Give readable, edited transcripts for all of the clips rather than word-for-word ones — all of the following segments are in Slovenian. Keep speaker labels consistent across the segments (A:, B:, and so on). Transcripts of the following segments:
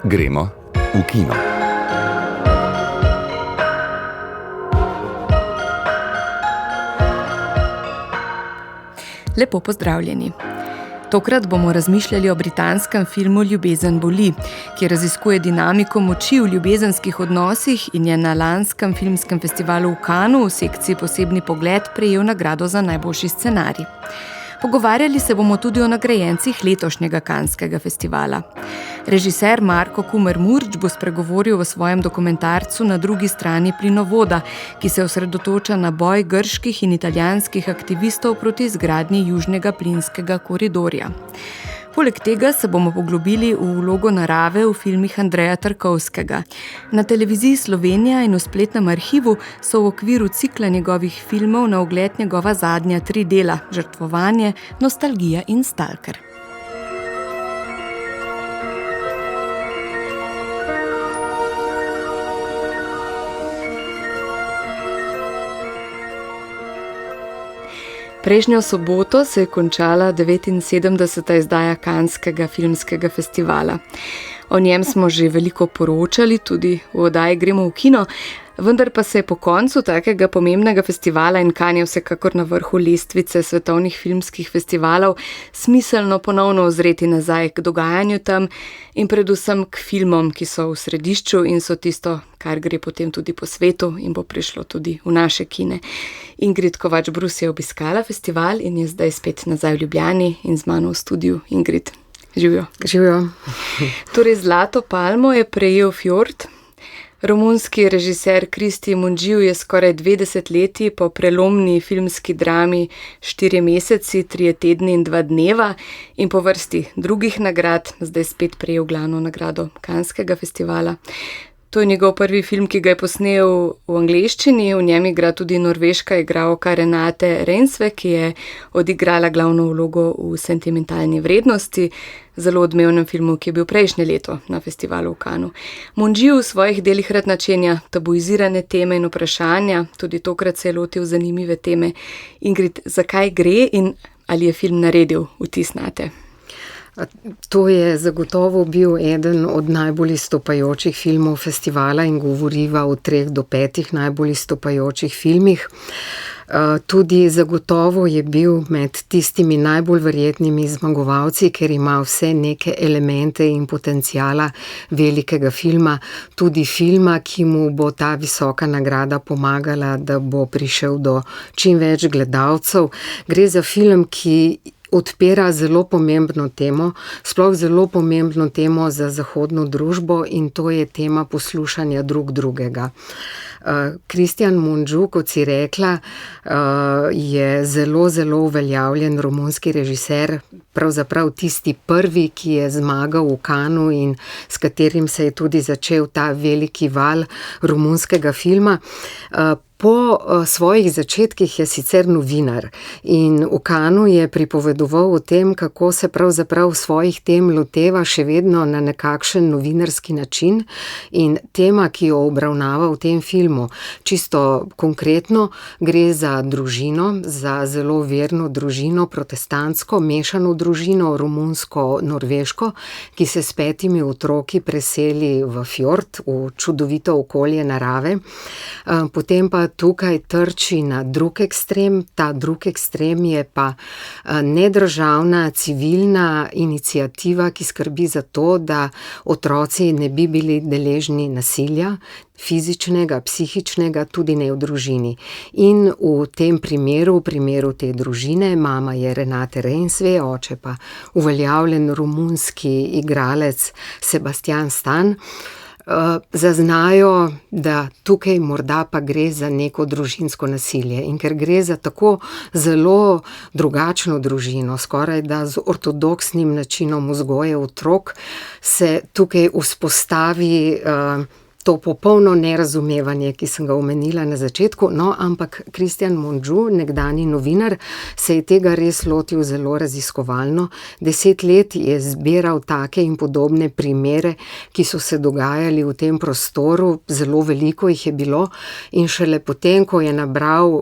A: Gremo v kino.
B: Lepo pozdravljeni. Tokrat bomo razmišljali o britanskem filmu Ljubezen boli, ki raziskuje dinamiko moči v ljubezenskih odnosih in je na lanskem filmskem festivalu v Cannesu v sekciji Posebni pogled prejel nagrado za najboljši scenarij. Pogovarjali se bomo tudi o nagrajencih letošnjega Canskega festivala. Režiser Marko Kumer-Murč bo spregovoril v svojem dokumentarcu Na drugi strani plinovoda, ki se osredotoča na boj grških in italijanskih aktivistov proti izgradnji južnega plinskega koridorja. Poleg tega se bomo poglobili v vlogo narave v filmih Andreja Tarkovskega. Na televiziji Slovenija in v spletnem arhivu so v okviru cikla njegovih filmov na ogled njegova zadnja 3 dela: Žrtvovanje, Nostalgija in Stalker. Prejšnjo soboto se je končala 79. izdaja Canskega filmskega festivala. O njem smo že veliko poročali, tudi v oddaji Gremo v kino, vendar pa se je po koncu takega pomembnega festivala, in Cannes je vsekakor na vrhu lestvice svetovnih filmskih festivalov, smiselno ponovno ozreti nazaj k dogajanju tam in predvsem k filmom, ki so v središču in so tisto, kar gre potem tudi po svetu in bo prišlo tudi v naše kine. Ingrid Kovač-Brus je obiskala festival in je zdaj spet nazaj v Ljubljani in z mano v studiu. Ingrid, živjo.
C: Živjo.
B: Torej, zlato palmo je prejel Fjord. Romunski režiser Cristi Mungiu je skoraj 2 desetletji po prelomni filmski drami 4 meseci, 3 tedni in 2 dneva in po vrsti drugih nagrad zdaj spet prejel glavno nagrado Canskega festivala. To je njegov prvi film, ki ga je posnel v angleščini, v njem igra tudi norveška igralka Renate Reinsve, ki je odigrala glavno vlogo v Sentimentalni vrednosti, zelo odmevnem filmu, ki je bil prejšnje leto na festivalu v Cannesu. Mungiu v svojih delih rad načenja tabuizirane teme in vprašanja, tudi tokrat se je lotil zanimive teme. Ingrid, zakaj gre in ali je film naredil vtis nate?
C: To je zagotovo bil eden od najbolj izstopajočih filmov festivala in govoriva o 3 do 5 najbolj izstopajočih filmih. Tudi zagotovo je bil med tistimi najbolj verjetnimi zmagovalci, ker ima vse neke elemente in potenciala velikega filma, tudi filma, ki mu bo ta visoka nagrada pomagala, da bo prišel do čim več gledalcev. Gre za film, ki odpira zelo pomembno temo, sploh zelo pomembno temo za zahodno družbo, in to je tema poslušanja drugega. Cristian Mungiu, kot si rekla, je zelo uveljavljen romunski režiser, pravzaprav tisti prvi, ki je zmagal v Cannesu in s katerim se je tudi začel ta veliki val romunskega filma. Po svojih začetkih je sicer novinar in v Cannesu je pripovedoval o tem, kako se pravzaprav svojih tem loteva še vedno na nekakšen novinarski način, in tema, ki jo obravnava v tem filmu, čisto konkretno gre za družino, za zelo verno družino, protestantsko, mešano družino, romunsko-norveško, ki se s 5 otroki preseli v Fjord, v čudovito okolje narave. Potem pa tukaj trči na drug ekstrem. Ta drug ekstrem je pa nedržavna, civilna iniciativa, ki skrbi za to, da otroci ne bi bili deležni nasilja, fizičnega, psihičnega, tudi ne v družini. In v tem primeru, v primeru te družine, mama je Renate Reinsve, oče pa uveljavljen romunski igralec Sebastian Stan, zaznajo, da tukaj morda pa gre za neko družinsko nasilje. In ker gre za tako zelo drugačno družino, skoraj da z ortodoksnim načinom vzgoje otrok, se tukaj vzpostavi to popolno nerazumevanje, ki sem ga omenila na začetku. No, ampak Cristian Mungiu, nekdanji novinar, se je tega res lotil zelo raziskovalno. 10 let je zbiral take in podobne primere, ki so se dogajali v tem prostoru, zelo veliko jih je bilo, in šele potem, ko je nabral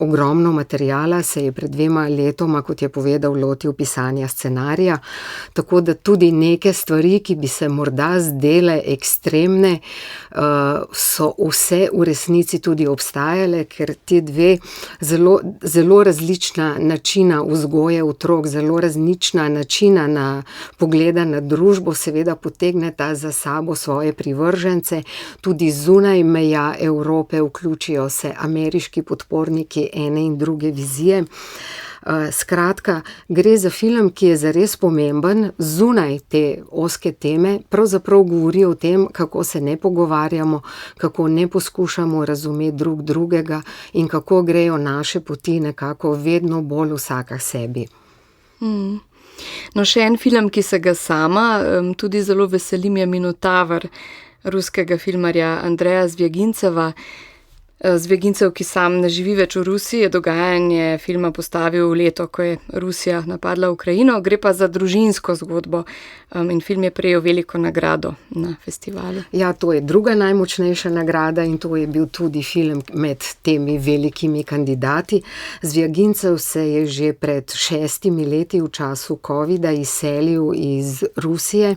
C: ogromno materijala, se je pred 2 letoma, kot je povedal, lotil pisanja scenarija, tako da tudi neke stvari, ki bi se morda zdele ekstremne, so vse v resnici tudi obstajale, ker ti dve zelo različna načina vzgoje otrok, zelo različna načina na pogleda na družbo, seveda potegneta za sabo svoje privržence, tudi zunaj meja Evrope vključijo se ameriški podporniki ene in druge vizije. Skratka, gre za film, ki je zares pomemben, zunaj te ozke teme, pravzaprav govori o tem, kako se ne pogovarjamo, kako ne poskušamo razumeti drug drugega in kako grejo naše poti nekako vedno bolj vsaka sebi.
B: No, še en film, ki se ga sama tudi zelo veselim, je Minotaver ruskega filmarja Andreja Zvjaginceva. Zvjagincev, ki sam ne živi več v Rusiji, je dogajanje filma postavil v leto, ko je Rusija napadla Ukrajino. Gre pa za družinsko zgodbo in film je prejel veliko nagrado na festivalu.
C: Ja, to je druga najmočnejša nagrada in to je bil tudi film med temi velikimi kandidati. Zvjagincev se je že pred 6 leti v času covida izselil iz Rusije.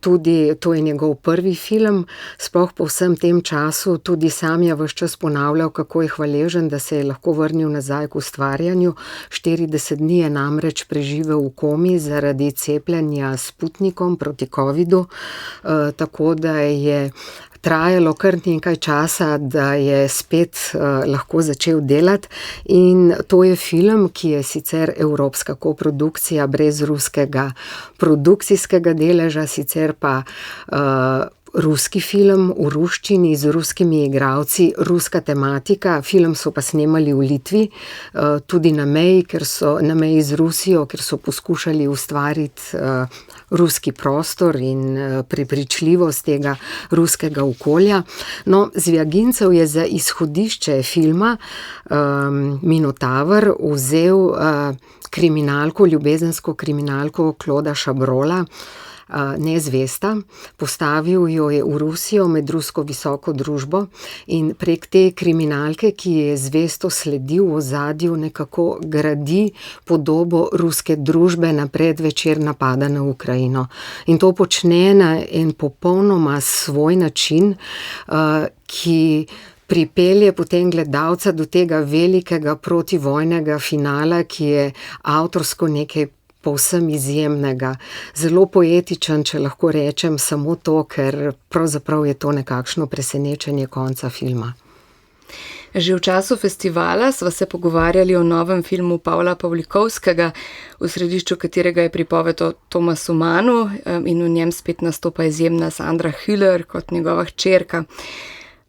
C: Tudi to je njegov prvi film, sploh po vsem tem času, tudi sam je ves čas ponavljal, kako je hvaležen, da se je lahko vrnil nazaj k ustvarjanju. 40 dni je namreč preživel v komi zaradi cepljenja s Sputnikom proti covidu, tako da je trajalo kar nekaj časa, da je spet lahko začel delati in to je film, ki je sicer evropska koprodukcija brez ruskega produkcijskega deleža, sicer pa ruski film v ruščini z ruskimi igralci, ruska tematika. Film so pa snemali v Litvi, tudi na meji z Rusijo, ker so poskušali ustvariti ruski prostor in prepričljivost tega ruskega okolja. No, Zvjagincev je za izhodišče filma Minotaver vzel kriminalko, ljubezensko kriminalko Clauda Chabrola, Nezvesta. Postavil jo je v Rusijo med rusko visoko družbo in prek te kriminalke, ki je zvesto sledil v ozadju, nekako gradi podobo ruske družbe na predvečer napada na Ukrajino. In to počne na en popolnoma svoj način, ki pripelje potem gledalca do tega velikega protivojnega finala, ki je avtorsko nekaj povsem izjemnega. Zelo poetičen, če lahko rečem samo to, ker pravzaprav je to nekakšno presenečenje konca filma.
B: Že v času festivala sva se pogovarjali o novem filmu Pavla Pavlikovskega, v središču katerega je pripoved o Tomasu Mannu in v njem spet nastopa izjemna Sandra Hüller kot njegova hčerka.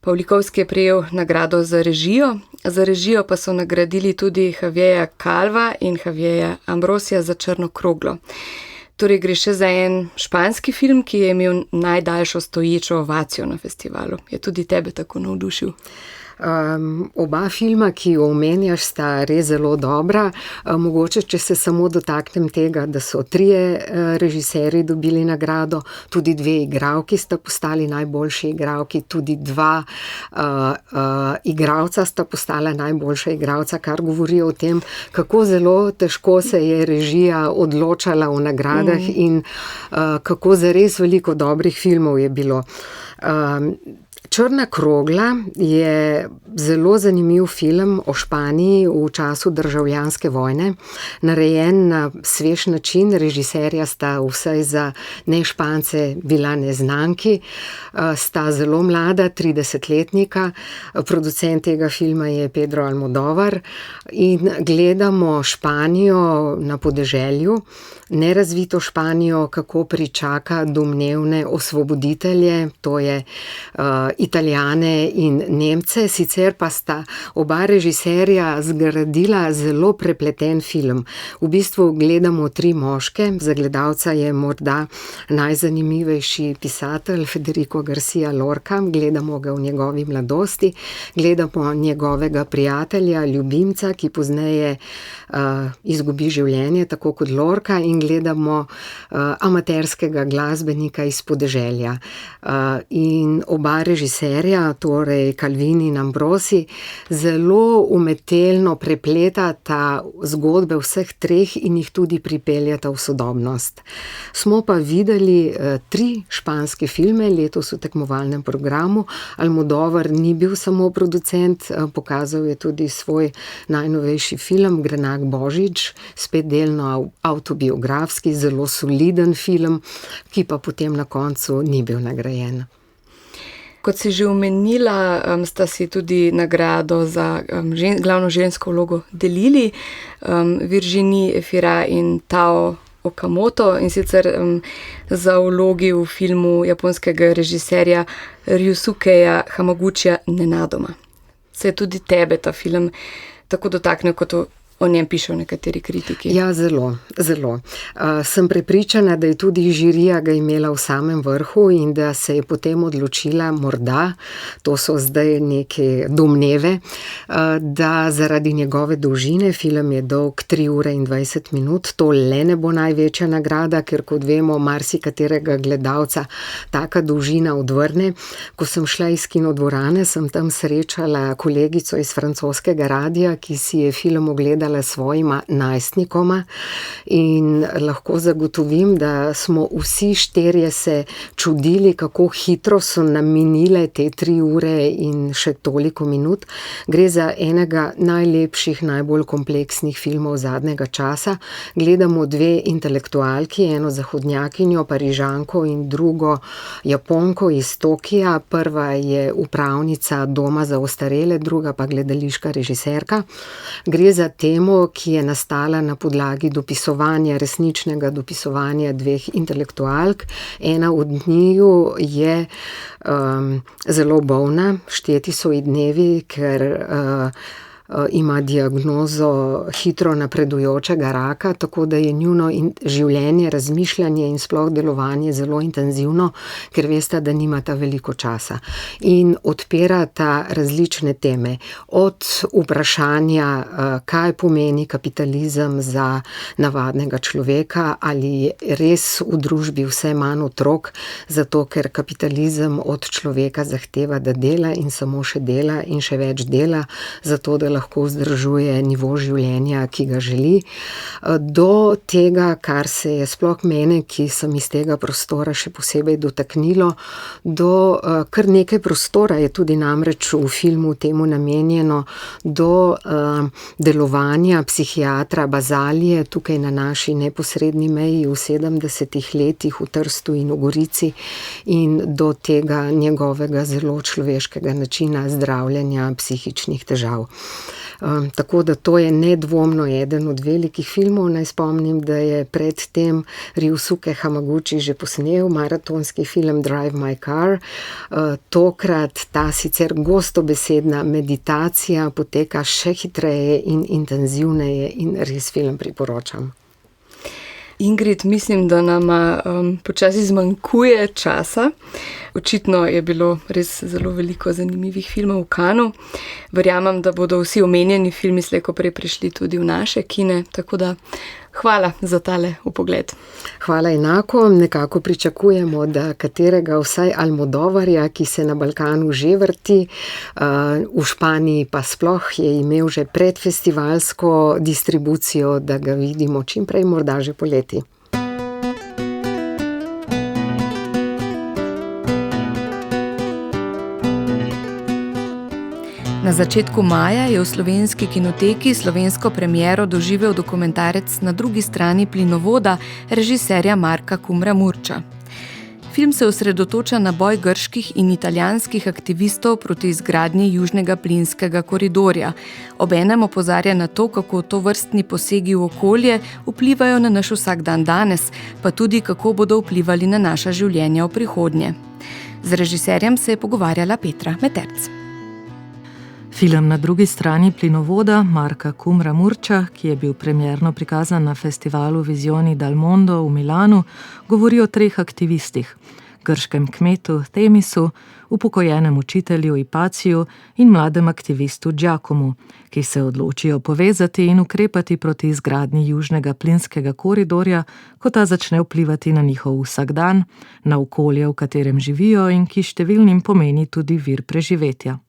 B: Pavlikovski je prejel nagrado za režijo pa so nagradili tudi Javierja Calva in Javierja Ambrosija za Črno kroglo. Torej gre še za en španski film, ki je imel najdaljšo stoječo ovacijo na festivalu. Je tudi tebe tako navdušil?
C: Oba filma, ki jo omenjaš, sta res zelo dobra. Mogoče, če se samo dotaknem tega, da so 3 režiserji dobili nagrado, tudi 2 igralki sta postali najboljši igralki, tudi 2 igralca sta postala najboljša igralca, kar govori o tem, kako zelo težko se je režija odločala o nagradah in kako zares veliko dobrih filmov je bilo. Črna krogla je zelo zanimiv film o Španiji v času državljanske vojne, narejen na svež način. Režiserja sta vsaj za ne Špance bila neznanki, sta zelo mlada, 30-letnika. Producent tega filma je Pedro Almodóvar in gledamo Španijo na podeželju, nerazvito Španijo, kako pričaka domnevne osvoboditelje, to je Italijane in Nemce, sicer pa sta oba režiserja zgradila zelo prepleten film. V bistvu gledamo 3 moške, za gledalca je morda najzanimivejši pisatelj Federico García Lorca, gledamo ga v njegovi mladosti, gledamo njegovega prijatelja, ljubimca, ki pozneje izgubi življenje, tako kot Lorca, in gledamo amaterskega glasbenika iz podeželja. In oba režiserja režiserja, torej Calvin in Ambrosi, zelo umetelno prepletata zgodbe vseh treh in jih tudi pripeljata v sodobnost. Smo pa videli 3 španske filme letos v tekmovalnem programu. Almodóvar ni bil samo producent, pokazal je tudi svoj najnovejši film Grenak Božič, spet delno avtobiografski, zelo soliden film, ki pa potem na koncu ni bil nagrajen.
B: Kot si že omenila, sta si tudi nagrado za glavno žensko vlogo delili, Virginie Efira in Tao Okamoto, in sicer za vlogi v filmu japonskega režiserja Ryusukeja Hamaguchija Nenadoma. Se je tudi tebe ta film tako dotaknil, kot o njem pišejo nekateri kritiki?
C: Ja, zelo. Sem prepričana, da je tudi žirija ga imela v samem vrhu in da se je potem odločila, morda, to so zdaj neke domneve, da zaradi njegove dolžine, film je dolg 3 ure in 20 minut, to le ne bo največja nagrada, ker kot vemo, marsikaterega gledalca taka dolžina odvrne. Ko sem šla iz kinodvorane, sem tam srečala kolegico iz francoskega radia, ki si je film ogledala svojima najstnikoma, in lahko zagotovim, da smo vsi 4 se čudili, kako hitro so nam minile te 3 ure in še toliko minut. Gre za enega najlepših, najbolj kompleksnih filmov zadnjega časa. Gledamo 2 intelektualki, eno zahodnjakinjo, Parižanko, in drugo Japonko iz Tokija. Prva je upravnica doma za ostarele, druga pa gledališka režiserka. Gre za temo, ki je nastala na podlagi dopisovanja, resničnega dopisovanja 2 intelektualk. Ena od njiju je zelo bolna, šteti so ji dnevi, ker ima diagnozo hitro napredujočega raka, tako da je njuno življenje, razmišljanje in sploh delovanje zelo intenzivno, ker veste, da nimata veliko časa. In odpirata različne teme. Od vprašanja, kaj pomeni kapitalizem za navadnega človeka, ali res v družbi vse manj otrok, zato ker kapitalizem od človeka zahteva, da dela in samo še dela in še več dela, zato da lahko vzdržuje nivo življenja, ki ga želi, do tega, kar se je sploh mene, ki sem iz tega prostora še posebej dotaknilo, do kar nekaj prostora je tudi namreč v filmu temu namenjeno, do delovanja psihiatra Bazalije tukaj na naši neposredni meji v 70 letih v Trstu in v Gorici, in do tega njegovega zelo človeškega načina zdravljenja psihičnih težav. Tako da to je nedvomno eden od velikih filmov. Naj spomnim, da je predtem Ryusuke Hamaguchi že posnel maratonski film Drive My Car. Tokrat ta sicer gostobesedna meditacija poteka še hitreje in intenzivneje in res film priporočam.
B: Ingrid, mislim, da nama počasi zmanjkuje časa. Očitno je bilo res zelo veliko zanimivih filmov v Cannu. Verjamem, da bodo vsi omenjeni filmi slej ko prej prišli tudi v naše kine, tako da hvala za tale vpogled.
C: Hvala enako. Nekako pričakujemo, da katerega vsaj Almodóvarja, ki se na Balkanu že vrti, v Španiji pa sploh, je imel že predfestivalsko distribucijo, da ga vidimo čim prej, morda že poleti.
B: Na začetku maja je v Slovenski kinoteki slovensko premiero doživel dokumentarec Na drugi strani plinovoda režiserja Marka Kumra Murča. Film se osredotoča na boj grških in italijanskih aktivistov proti izgradnji južnega plinskega koridorja. Obenem opozarja na to, kako tovrstni posegi v okolje vplivajo na naš vsakdan danes, pa tudi kako bodo vplivali na naša življenja v prihodnje. Z režiserjem se je pogovarjala Petra Meterc.
A: Film Na drugi strani plinovoda Marka Kumra Murča, ki je bil premierno prikazan na festivalu Visioni dal Mondo v Milanu, govori o 3 aktivistih. grškem kmetu Temisu, upokojenem učitelju Ipaciju in mladem aktivistu Giacomu, ki se odločijo povezati in ukrepati proti izgradnji južnega plinskega koridorja, ko ta začne vplivati na njihov vsakdan, na okolje, v katerem živijo in ki številnim pomeni tudi vir preživetja.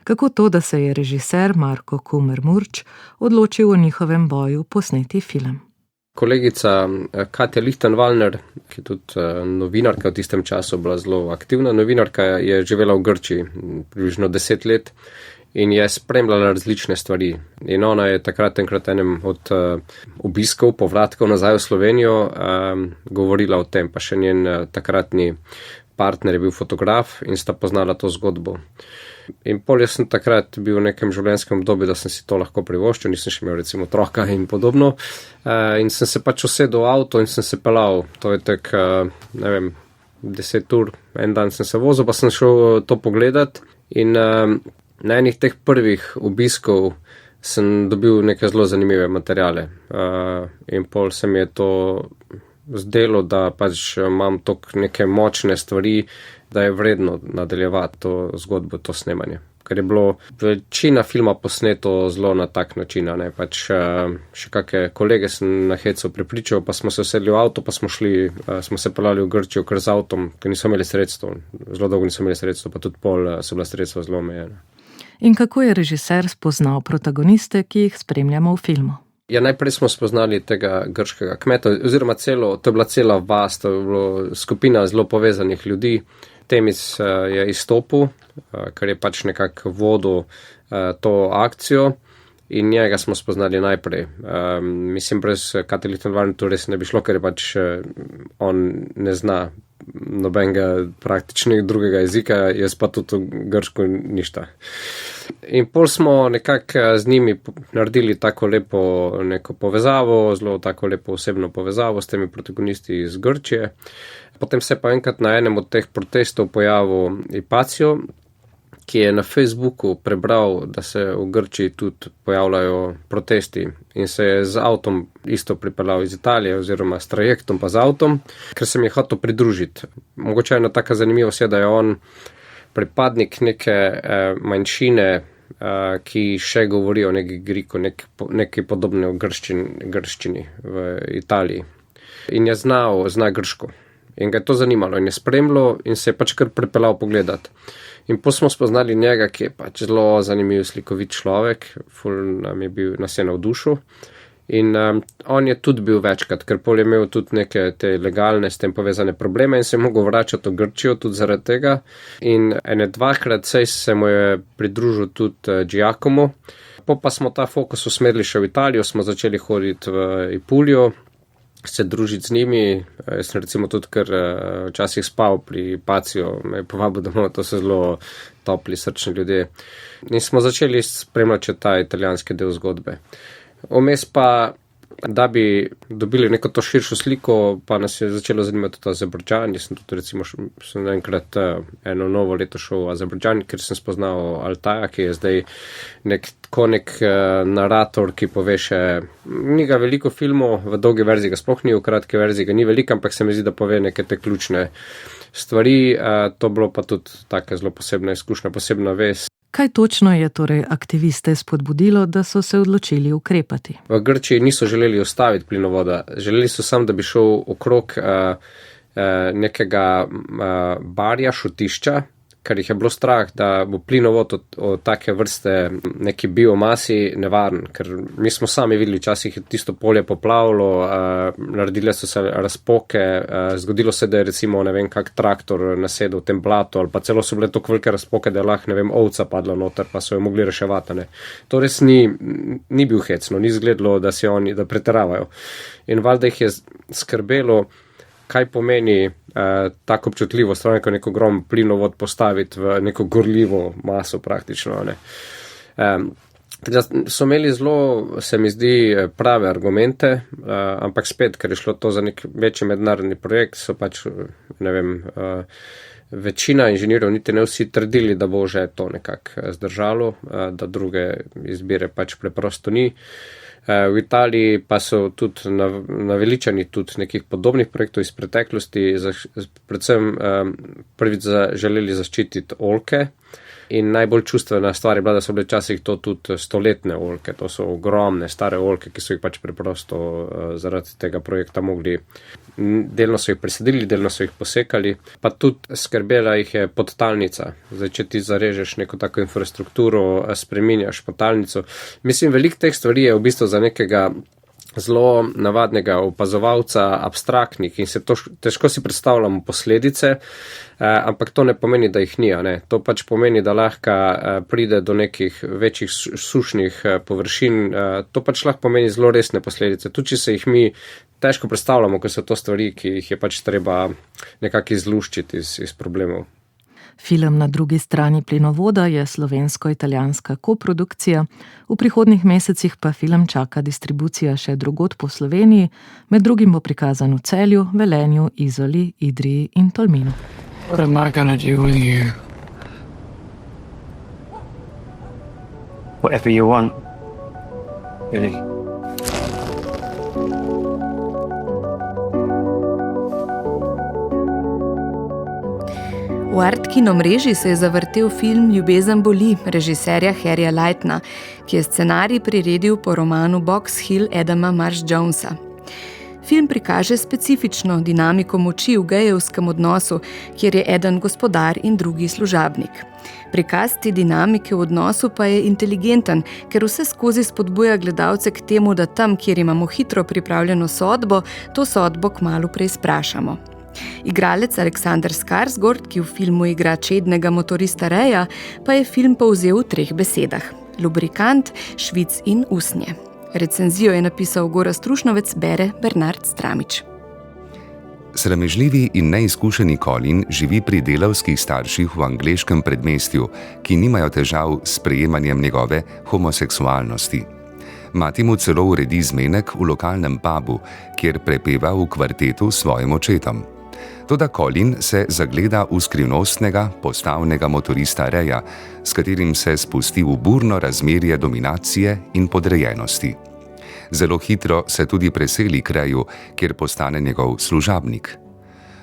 A: Kako to, da se je režiser Marko Kumer-Murč odločil o njihovem boju posneti film?
D: Kolegica Katja Lichtenwallner, ki je tudi novinarka v tistem času, bila zelo aktivna novinarka, je živela v Grčiji približno 10 let in je spremljala različne stvari. In ona je takrat enkrat enem od obiskov, povratkov nazaj v Slovenijo, govorila o tem, pa še njen takratni partner je bil fotograf in sta poznala to zgodbo. In pol jaz sem takrat bil v nekem življenjskem obdobju, da sem si to lahko privoščil, nisem še imel recimo otroka in podobno. In sem se pač usedel v avto in sem se pelal, to je tak, 10 ur, en dan sem se vozil, pa sem šel to pogledat in na enih teh prvih obiskov sem dobil neke zelo zanimive materijale. In pol se mi je to zdelo, da pač imam toliko neke močne stvari, da je vredno nadaljevati to zgodbo, to snemanje. Ker je bilo večina filma posneto zelo na tak način, ne, pač še kakšne kolege sem na hecu prepričal, pa smo se usedli v avto, pa smo se pelali v Grčijo kar z avtom, ker niso imeli sredstev, zelo dolgo niso imeli sredstev, pa tudi pol so bila sredstva zelo omejena.
A: In kako je režiser spoznal protagoniste, ki jih spremljamo v filmu?
D: Ja, najprej smo spoznali tega grškega kmeta, oziroma to je bila cela vas, to je bila skupina zelo povezanih ljudi. Temis je izstopil, ker je pač nekako vodil to akcijo in njega smo spoznali najprej. Mislim, brez Katja Lichtenwallner to res ne bi šlo, ker je pač on ne zna nobenega praktičnega drugega jezika, jaz pa tudi grško ništa. In pol smo nekako z njimi naredili tako lepo neko povezavo, zelo tako lepo osebno povezavo s temi protagonisti iz Grčije. Potem se pa enkrat na enem od teh protestov pojavil Ipacio, ki je na Facebooku prebral, da se v Grčiji tudi pojavljajo protesti in se je z avtom isto pripeljal iz Italije oziroma s trajektom pa z avtom, ker se mi je hotel pridružiti. Mogoče ena taka zanimivost je, da je on pripadnik neke manjšine, ki še govori o neki Griku, nekaj podobne v grščini v Italiji. In je zna grško. In ga je to zanimalo in je spremljal in se je pač kar pripeljal pogledati. In potem smo spoznali njega, ki je pač zelo zanimiv slikovit človek, nas je navdušil. In on je tudi bil večkrat, ker pol je imel tudi neke te legalne s tem povezane probleme in se je mogel vračati v Grčijo tudi zaradi tega. In dvakrat se mu je pridružil tudi Giacomo. Pa smo ta fokus usmerili še v Italijo, smo začeli hoditi v Ipulijo, se družiti z njimi. Jaz sem recimo tudi kar včasih spal pri Ipaciju, me je povabil domov, to so zelo topli, srčni ljudje. In smo začeli spremljati ta italijanski del zgodbe. Vmes pa, da bi dobili neko to širšo sliko, pa nas je začelo zanimati tudi Azerbajdžan. Jaz sem tudi recimo enkrat eno novo leto šel v Azerbajdžan, ker sem spoznal Altaja, ki je zdaj nek narator, ki pove še, ni ga veliko filmov, v dolgi verziji ga sploh ni, v kratki verziji ga ni veliko, ampak se mi zdi, da pove neke te ključne stvari. To bilo pa tudi taka zelo posebna izkušnja, posebna vez.
A: Kaj točno je torej aktiviste spodbudilo, da so se odločili ukrepati?
D: V Grčiji niso želeli ustaviti plinovoda, želeli so samo, da bi šel okrog nekega barja, šutišča, ker jih je bilo strah, da bo plinovod od take vrste neki biomasi nevaren, ker mi smo sami videli, včasih je tisto polje poplavilo, naredile so se razpoke, zgodilo se, da je recimo, ne vem, kak traktor nasedel v tem blatu, ali pa celo so bile toliko velike razpoke, da je lahko, ne vem, ovca padla noter, pa so jo mogli reševati, ne. To res ni bil hecno, ni izgledalo, da da pretiravajo. In valjda jih je skrbelo, kaj pomeni tako občutljivo stvar, neko ogrom plinovod postaviti v neko gorljivo maso praktično. Ne. So imeli zelo, se mi zdi, prave argumente, ampak spet, ker je šlo to za nek večji mednarodni projekt, so pač, ne vem, večina inženirjev, niti ne vsi trdili, da bo že to nekako zdržalo, da druge izbire pač preprosto ni. V Italiji pa so tudi naveličani tudi nekih podobnih projektov iz preteklosti, predvsem prvič želeli zaščititi oljke. In najbolj čustvena stvar je bila, da so bile včasih to tudi stoletne oljke. To so ogromne stare oljke, ki so jih pač preprosto zaradi tega projekta mogli. Delno so jih presadili, delno so jih posekali, pa tudi skrbela jih je podtalnica. Zdaj, če ti zarežeš neko tako infrastrukturo, spreminjaš podtalnico. Mislim, veliko teh stvari je v bistvu za nekega zelo navadnega opazovalca abstraktnih in se težko si predstavljamo posledice, ampak to ne pomeni, da jih ni. Ne? To pač pomeni, da lahko pride do nekih večjih sušnih površin. To pač lahko pomeni zelo resne posledice. Tudi, če se jih mi težko predstavljamo, ker so to stvari, ki jih je pač treba nekako izluščiti iz problemov.
A: Film Na drugi strani plinovoda je slovensko-italijanska koprodukcija, v prihodnjih mesecih pa film čaka distribucija še drugod po Sloveniji, med drugim bo prikazan v Celju, Velenju, Izoli, Idriji in Tolminu.
E: What am I gonna do with you? Whatever you want, really.
B: V Art Kino mreži se je zavrtel film Ljubezen boli režiserja Harryja Lightona, ki je scenarij priredil po romanu Box Hill Adama Marsh Jonesa. Film prikaže specifično dinamiko moči v gejevskem odnosu, kjer je eden gospodar in drugi služabnik. Prikaz te dinamike v odnosu pa je inteligenten, ker vse skozi spodbuja gledalce k temu, da tam, kjer imamo hitro pripravljeno sodbo, to sodbo kmalu preizprašamo. Igralec Aleksander Skarsgård, ki v filmu igra čednega motorista Reja, pa je film povzel v 3 besedah: lubrikant, švic in usnje. Recenzijo je napisal Gorazd Rušnovec, bere Bernard Stramič.
F: Sramežljivi in neizkušeni Colin živi pri delavskih starših v angleškem predmestju, ki nimajo težav s sprejemanjem njegove homoseksualnosti. Mati mu celo uredi zmenek v lokalnem pubu, kjer prepeva v kvartetu s svojim očetom. Toda Colin se zagleda v skrivnostnega, postavnega motorista Reja, s katerim se spusti v burno razmerje dominacije in podrejenosti. Zelo hitro se tudi preseli k Reju, kjer postane njegov služabnik.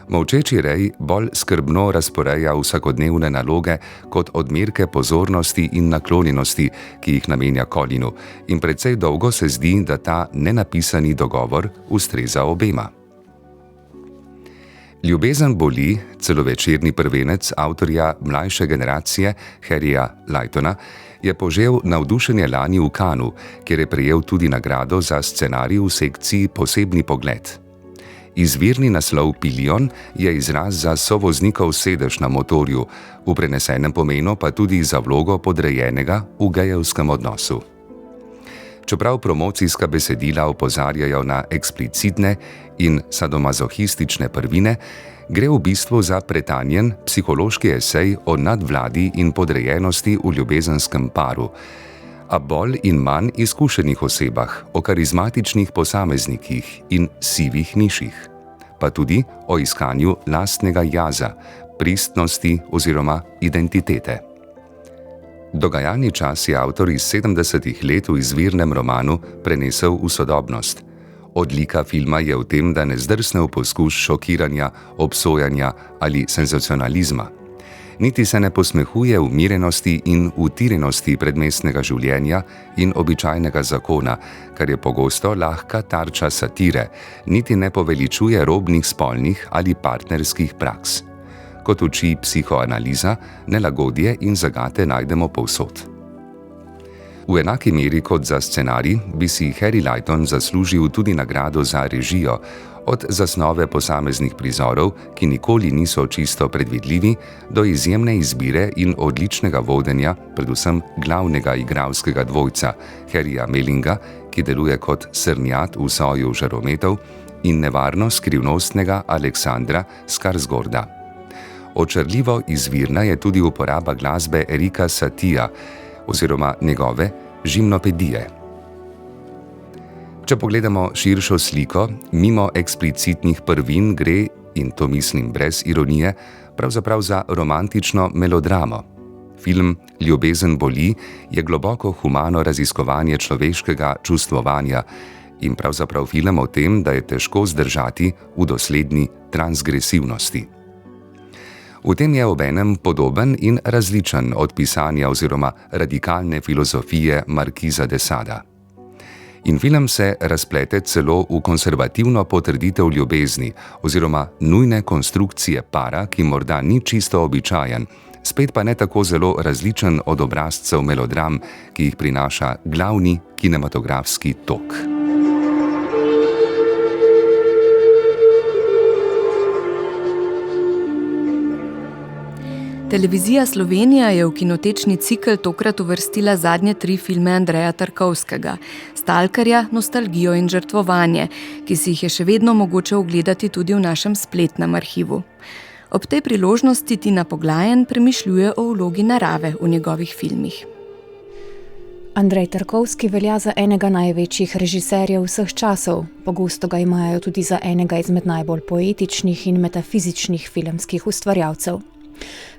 F: Molčeči Rej bolj skrbno razporeja vsakodnevne naloge kot odmerke pozornosti in naklonjenosti, ki jih namenja Colinu, in precej dolgo se zdi, da ta nenapisani dogovor ustreza obema. Ljubezen boli, celovečerni prvenec avtorja mlajše generacije Harryja Lightona, je požel navdušenje lani v Cannesu, kjer je prejel tudi nagrado za scenarij v sekciji Posebni pogled. Izvirni naslov Pilion je izraz za sovoznikov sedež na motorju, v prenesenem pomenu pa tudi za vlogo podrejenega v gejevskem odnosu. Čeprav promocijska besedila opozarjajo na eksplicitne in sadomazohistične prvine, gre v bistvu za pretanjen psihološki esej o nadvladi in podrejenosti v ljubezenskem paru, a bolj in manj izkušenih osebah, o karizmatičnih posameznikih in sivih miših, pa tudi o iskanju lastnega jaza, pristnosti oziroma identitete. Dogajalni čas je avtor iz 70. let v izvirnem romanu prenesel v sodobnost. Odlika filma je v tem, da ne zdrsne v poskus šokiranja, obsojanja ali senzacionalizma. Niti se ne posmehuje umirenosti in utirjenosti predmestnega življenja in običajnega zakona, kar je pogosto lahka tarča satire, niti ne poveličuje robnih spolnih ali partnerskih praks. Kot uči psihoanaliza, nelagodje in zagate najdemo povsod. V enaki meri kot za scenarij bi si Harry Lighton zaslužil tudi nagrado za režijo, od zasnove posameznih prizorov, ki nikoli niso čisto predvidljivi, do izjemne izbire in odličnega vodenja, predvsem glavnega igralskega dvojca, Harryja Mellinga, ki deluje kot srnjad v soju žarometov, in nevarno skrivnostnega Aleksandra Skarsgårda. Očarljivo izvirna je tudi uporaba glasbe Erika Satija oziroma njegove Žimnopedije. Če pogledamo širšo sliko, mimo eksplicitnih prvin gre, in to mislim brez ironije, pravzaprav za romantično melodramo. Film Ljubezen boli je globoko humano raziskovanje človeškega čustvovanja in pravzaprav film o tem, da je težko zdržati v dosledni transgresivnosti. V tem je obenem podoben in različen od pisanja oziroma radikalne filozofije Markiza de Sada. In film se razplete celo v konservativno potrditev ljubezni oziroma nujne konstrukcije para, ki morda ni čisto običajen, spet pa ne tako zelo različen od obrazcev melodram, ki jih prinaša glavni kinematografski tok.
B: Televizija Slovenija je v kinotečni cikel tokrat uvrstila zadnje 3 filme Andreja Tarkovskega: Stalkerja, Nostalgijo in Žrtvovanje, ki si jih je še vedno mogoče ogledati tudi v našem spletnem arhivu. Ob tej priložnosti Tina Poglajen premišljuje o vlogi narave v njegovih filmih.
G: Andrej Tarkovski velja za enega največjih režiserjev vseh časov. Pogosto ga imajo tudi za enega izmed najbolj poetičnih in metafizičnih filmskih ustvarjalcev.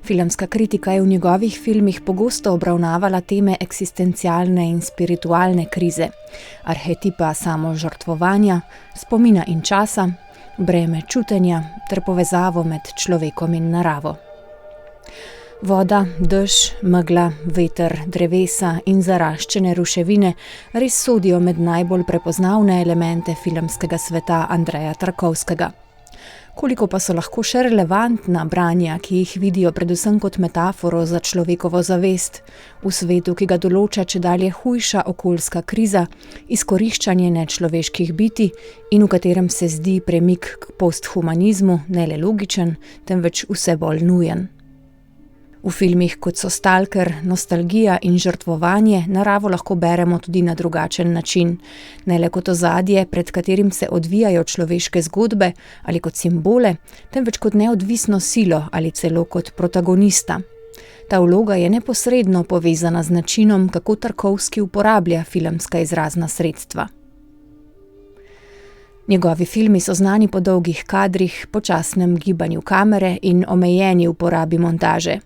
G: Filmska kritika je v njegovih filmih pogosto obravnavala teme eksistencialne in spiritualne krize, arhetipa samožrtvovanja, spomina in časa, breme čutenja ter povezavo med človekom in naravo. Voda, dež, megla, veter, drevesa in zaraščene ruševine res sodijo med najbolj prepoznavne elemente filmskega sveta Andreja Tarkovskega. Koliko pa so lahko še relevantna branja, ki jih vidijo predvsem kot metaforo za človekovo zavest, v svetu, ki ga določa čedalje hujša okoljska kriza, izkoriščanje nečloveških bitij in v katerem se zdi premik k posthumanizmu ne le logičen, temveč vse bolj nujen. V filmih, kot so Stalker, Nostalgija in Žrtvovanje, naravo lahko beremo tudi na drugačen način, ne le kot ozadje, pred katerim se odvijajo človeške zgodbe ali kot simbole, temveč kot neodvisno silo ali celo kot protagonista. Ta vloga je neposredno povezana z načinom, kako Tarkovski uporablja filmska izrazna sredstva. Njegovi filmi so znani po dolgih kadrih, počasnem gibanju kamere in omejeni uporabi montaže.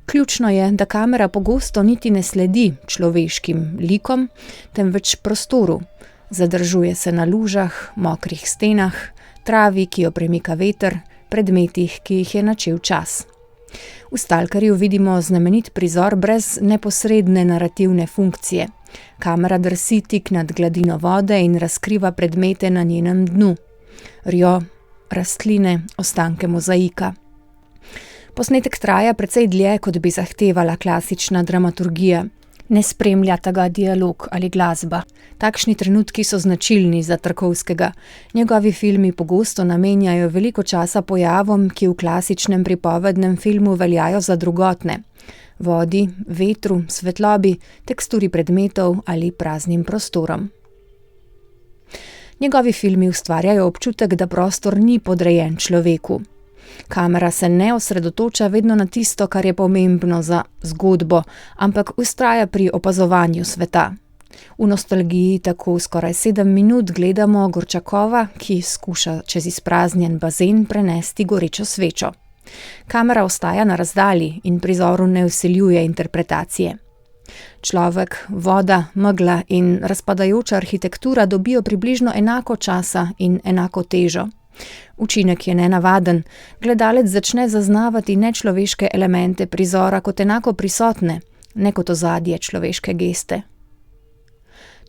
G: Ključno je, da kamera pogosto niti ne sledi človeškim likom, temveč prostoru. Zadržuje se na lužah, mokrih stenah, travi, ki jo premika veter, predmetih, ki jih je načel čas. V Stalkerju vidimo znamenit prizor brez neposredne narativne funkcije. Kamera drsi tik nad gladino vode in razkriva predmete na njenem dnu. Rjo, rastline, ostanke mozaika. Posnetek traja precej dlje, kot bi zahtevala klasična dramaturgija. Ne spremljata ga dialog ali glasba. Takšni trenutki so značilni za Tarkovskega. Njegovi filmi pogosto namenjajo veliko časa pojavom, ki v klasičnem pripovednem filmu veljajo za drugotne. Vodi, vetru, svetlobi, teksturi predmetov ali praznim prostorom. Njegovi filmi ustvarjajo občutek, da prostor ni podrejen človeku. Kamera se ne osredotoča vedno na tisto, kar je pomembno za zgodbo, ampak vztraja pri opazovanju sveta. V Nostalgiji tako skoraj 7 minut gledamo Gorčakova, ki skuša čez izpraznjen bazen prenesti gorečo svečo. Kamera ostaja na razdalji in prizoru ne vsiljuje interpretacije. Človek, voda, megla in razpadajoča arhitektura dobijo približno enako časa in enako težo. Učinek je nenavaden, gledalec začne zaznavati nečloveške elemente prizora kot enako prisotne, ne kot ozadje človeške geste.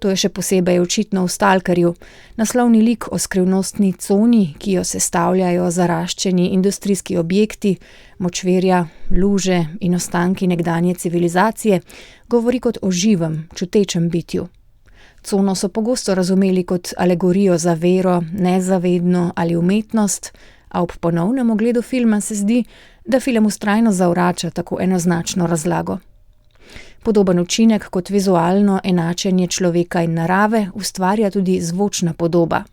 G: To je še posebej očitno v Stalkerju, naslovni lik o skrivnostni coni, ki jo sestavljajo zaraščeni industrijski objekti, močvirja, luže in ostanki nekdanje civilizacije, govori kot o živem, čutečem bitju. Cono so pogosto razumeli kot alegorijo za vero, nezavedno ali umetnost, a ob ponovnem ogledu filma se zdi, da film vztrajno zavrača tako enoznačno razlago. Podoben učinek kot vizualno enačenje človeka in narave ustvarja tudi zvočna podoba.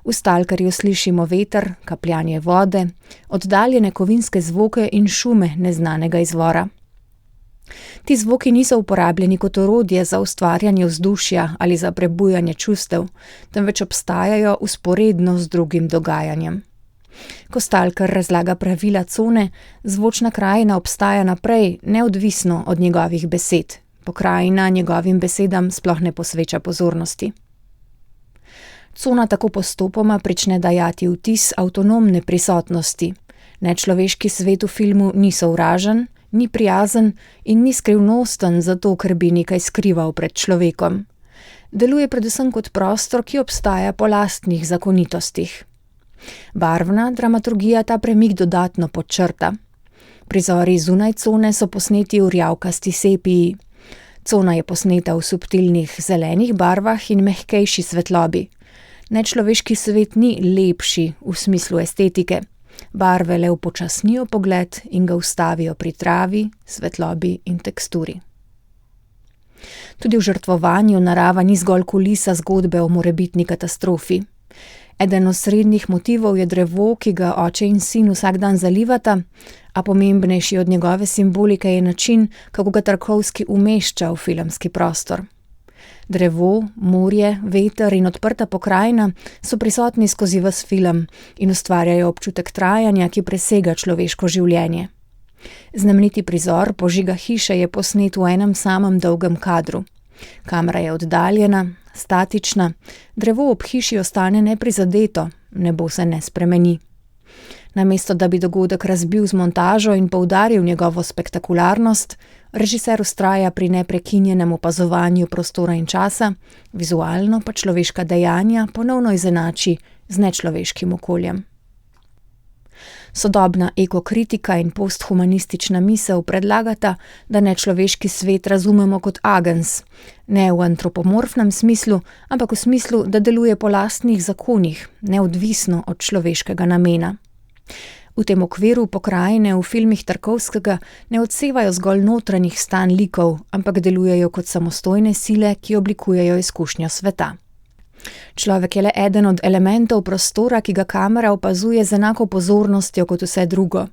G: V Stalkerju slišimo veter, kapljanje vode, oddaljene kovinske zvoke in šume neznanega izvora. Ti zvoki niso uporabljeni kot orodje za ustvarjanje vzdušja ali za prebujanje čustev, temveč obstajajo vzporedno z drugim dogajanjem. Ko stalker razlaga pravila cone, zvočna krajina obstaja naprej, neodvisno od njegovih besed. Pokrajina njegovim besedam sploh ne posveča pozornosti. Cona tako postopoma prične dajati vtis avtonomne prisotnosti. Nečloveški svet v filmu ni sovražen, ni prijazen in ni skrivnosten zato, ker bi nekaj skrival pred človekom. Deluje predvsem kot prostor, ki obstaja po lastnih zakonitostih. Barvna dramaturgija ta premik dodatno podčrta. Prizori zunaj cone so posneti v rjavkasti sepiji. Cona je posneta v subtilnih zelenih barvah in mehkejši svetlobi. Nečloveški svet ni lepši v smislu estetike. Barve le upočasnijo pogled in ga ustavijo pri travi, svetlobi in teksturi. Tudi v žrtvovanju narava ni zgolj kulisa zgodbe o morebitni katastrofi. Eden osrednjih motivov je drevo, ki ga oče in sin vsak dan zalivata, a pomembnejši od njegove simbolike je način, kako ga Tarkovski umešča v filmski prostor. Drevo, morje, veter in odprta pokrajina so prisotni skozi ves film in ustvarjajo občutek trajanja, ki presega človeško življenje. Znameniti prizor požiga hiše je posnet v enem samem dolgem kadru. Kamera je oddaljena, statična, drevo ob hiši ostane neprizadeto, nebo se ne spremeni. Namesto da bi dogodek razbil z montažo in poudaril njegovo spektakularnost, režiser vztraja pri neprekinjenem opazovanju prostora in časa, vizualno pa človeška dejanja ponovno izenači z nečloveškim okoljem. Sodobna ekokritika in posthumanistična misel predlagata, da nečloveški svet razumemo kot agens, ne v antropomorfnem smislu, ampak v smislu, da deluje po lastnih zakonih, neodvisno od človeškega namena. V tem okviru pokrajine v filmih Tarkovskega ne odsevajo zgolj notranjih stanj likov, ampak delujejo kot samostojne sile, ki oblikujejo izkušnjo sveta. Človek je le eden od elementov prostora, ki ga kamera opazuje z enako pozornostjo kot vse drugo.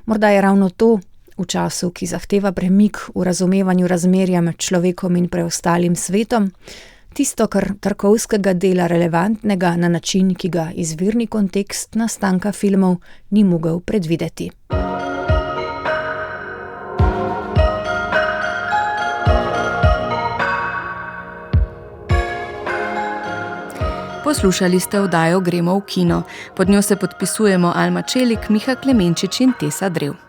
G: Morda je ravno to, v času, ki zahteva premik v razumevanju razmerja med človekom in preostalim svetom, tisto, kar Tarkovskega dela relevantnega na način, ki ga izvirni kontekst nastanka filmov ni mogel predvideti.
B: Poslušali ste oddajo Gremo v kino. Pod njo se podpisujemo Alma Čelik, Miha Klemenčič in Tesa Drev.